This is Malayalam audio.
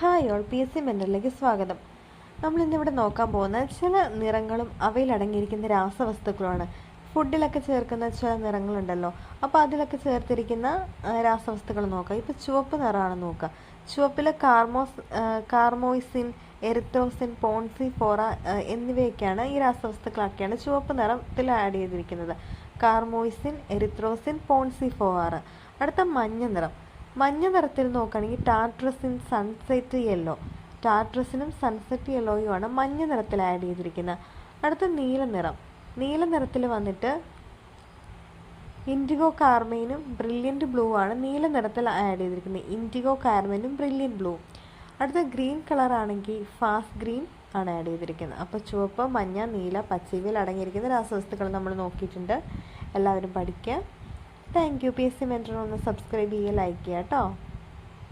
Hi all P S C മെൻറ്ററിലേക്ക് സ്വാഗതം. നമ്മളിന്നിവിടെ നോക്കാൻ പോകുന്നത് ചില നിറങ്ങളും അവയിൽ അടങ്ങിയിരിക്കുന്ന രാസവസ്തുക്കളുമാണ്. ഫുഡിലൊക്കെ ചേർക്കുന്ന ചില നിറങ്ങളുണ്ടല്ലോ, അപ്പോൾ അതിലൊക്കെ ചേർത്തിരിക്കുന്ന രാസവസ്തുക്കൾ നോക്കാം. ഇപ്പോൾ ചുവപ്പ് നിറമാണ് നോക്കുക. ചുവപ്പിൽ കാർമോയിസിൻ, എറിത്രോസിൻ, പോൺസിഫോറ എന്നിവയൊക്കെയാണ് ഈ രാസവസ്തുക്കളൊക്കെയാണ് ചുവപ്പ് നിറത്തിൽ ആഡ് ചെയ്തിരിക്കുന്നത്. കാർമോയിസിൻ, എറിത്രോസിൻ, പോൺസിഫോറ. അടുത്ത മഞ്ഞ നിറം. മഞ്ഞ നിറത്തിൽ നോക്കുകയാണെങ്കിൽ ടാർട്രസിൻ, സൺസെറ്റ് യെല്ലോ. ടാർട്രസിനും സൺസെറ്റ് യെല്ലോയുമാണ് മഞ്ഞ നിറത്തിൽ ആഡ് ചെയ്തിരിക്കുന്നത്. അടുത്ത നീല നിറം. നീല നിറത്തിൽ വന്നിട്ട് ഇൻഡിഗോ കാർമൈനും ബ്രില്യൻറ്റ് ബ്ലൂ ആണ് നീല നിറത്തിൽ ആഡ് ചെയ്തിരിക്കുന്നത്. ഇൻഡിഗോ കാർമൈനും ബ്രില്യൻറ്റ് ബ്ലൂ. അടുത്ത ഗ്രീൻ കളർ ആണെങ്കിൽ ഫാസ്റ്റ് ഗ്രീൻ ആണ് ആഡ് ചെയ്തിരിക്കുന്നത്. അപ്പോൾ ചുവപ്പ്, മഞ്ഞ, നീല, പച്ച ഇവയിൽ അടങ്ങിയിരിക്കുന്ന രാസവസ്തുക്കൾ നമ്മൾ നോക്കിയിട്ടുണ്ട്. എല്ലാവരും പഠിക്കുക. Thank you. P S C mentor ഒന്ന് സബ്സ്ക്രൈബ് ചെയ്യുക, ലൈക്ക് ചെയ്യുക കേട്ടോ.